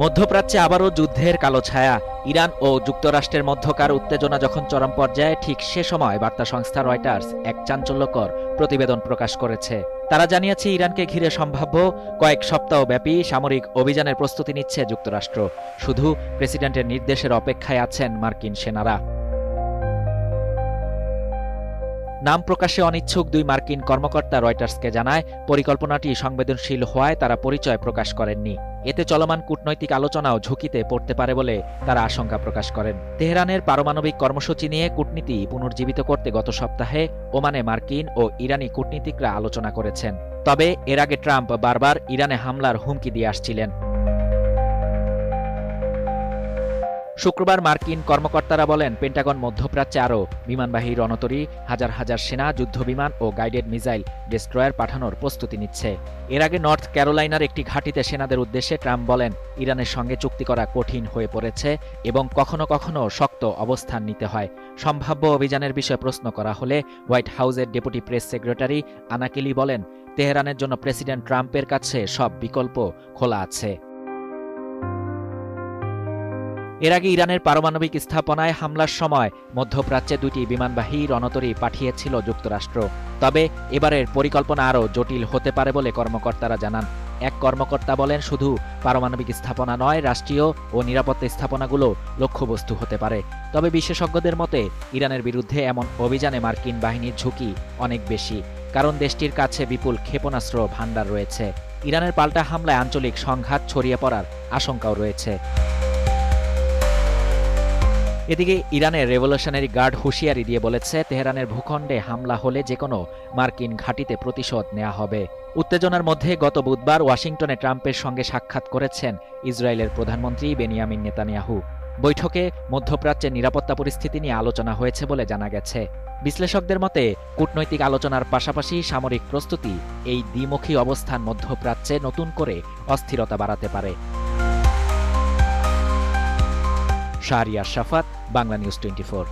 মধ্যপ্রাচ্যে আবারও যুদ্ধের কালো ছায়া। ইরান ও যুক্তরাষ্ট্রের মধ্যকার উত্তেজনা যখন চরম পর্যায়ে, ঠিক সে সময় বার্তা সংস্থা রয়টার্স এক চাঞ্চল্যকর প্রতিবেদন প্রকাশ করেছে। তারা জানিয়েছে, ইরানকে ঘিরে সম্ভাব্য কয়েক সপ্তাহব্যাপী সামরিক অভিযানের প্রস্তুতি নিচ্ছে যুক্তরাষ্ট্র। শুধু প্রেসিডেন্টের নির্দেশের অপেক্ষায় আছেন মার্কিন সেনারা। নাম প্রকাশে অনিচ্ছুক দুই মার্কিন কর্মকর্তা রয়টার্সকে জানায়, পরিকল্পনাটি সংবেদনশীল হওয়ায় তারা পরিচয় প্রকাশ করেননি। এতে চলমান কূটনৈতিক আলোচনাও ঝুঁকিতে পড়তে পারে বলে তারা আশঙ্কা প্রকাশ করেন। তেহরানের পারমাণবিক কর্মসূচি নিয়ে কূটনীতি পুনর্জীবিত করতে গত সপ্তাহে ওমানে মার্কিন ও ইরানি কূটনীতিকরা আলোচনা করেছেন। তবে এর আগে ট্রাম্প বারবার ইরানে হামলার হুমকি দিয়ে আসছিলেন। শুক্রবার মার্কিন কর্মকর্তারা বলেন, পেন্টাগন মধ্যপ্রাচ্যে আরও বিমানবাহী রণতরী, হাজার হাজার সেনা, যুদ্ধবিমান ও গাইডেড মিসাইল ডেস্ট্রয়ার পাঠানোর প্রস্তুতি নিচ্ছে। এর আগে নর্থ ক্যারোলাইনার একটি ঘাঁটিতে সেনাদের উদ্দেশ্যে ট্রাম্প বলেন, ইরানের সঙ্গে চুক্তি করা কঠিন হয়ে পড়েছে এবং কখনো কখনো শক্ত অবস্থান নিতে হয়। সম্ভাব্য অভিযানের বিষয়ে প্রশ্ন করা হলে হোয়াইট হাউসের ডেপুটি প্রেস সেক্রেটারি আনা কেলি বলেন, তেহরানের জন্য প্রেসিডেন্ট ট্রাম্পের কাছে সব বিকল্প খোলা আছে। এর আগে ইরানের পারমাণবিক স্থাপনায় হামলার সময় মধ্যপ্রাচ্যে দুটি বিমানবাহী রণতরী পাঠিয়েছিল যুক্তরাষ্ট্র। তবে এবারের পরিকল্পনা আরও জটিল হতে পারে বলে কর্মকর্তারা জানান। এক কর্মকর্তা বলেন, শুধু পারমাণবিক স্থাপনা নয়, রাষ্ট্রীয় ও নিরাপত্তা স্থাপনাগুলো লক্ষ্যবস্তু হতে পারে। তবে বিশেষজ্ঞদের মতে, ইরানের বিরুদ্ধে এমন অভিযানে মার্কিন বাহিনীর ঝুঁকি অনেক বেশি, কারণ দেশটির কাছে বিপুল ক্ষেপণাস্ত্র ভান্ডার রয়েছে। ইরানের পাল্টা হামলায় আঞ্চলিক সংঘাত ছড়িয়ে পড়ার আশঙ্কাও রয়েছে। এদিকে ইরানের রেভলিউশনারি গার্ড হুঁশিয়ারি দিয়ে বলেছে, তেহরানের ভূখণ্ডে হামলা হলে যেকোনো মার্কিন ঘাঁটিতে প্রতিশোধ নেওয়া হবে। উত্তেজনার মধ্যে গত বুধবার ওয়াশিংটনে ট্রাম্পের সঙ্গে সাক্ষাৎ করেছেন ইসরায়েলের প্রধানমন্ত্রী বেনিয়ামিন নেতানিয়াহু। বৈঠকে মধ্যপ্রাচ্যের নিরাপত্তা পরিস্থিতি নিয়ে আলোচনা হয়েছে বলে জানা গেছে। বিশ্লেষকদের মতে, কূটনৈতিক আলোচনার পাশাপাশি সামরিক প্রস্তুতি এই দ্বিমুখী অবস্থান মধ্যপ্রাচ্যে নতুন করে অস্থিরতা বাড়াতে পারে। শাহরিয়ার শাফাত, বাংলা নিউজ 24।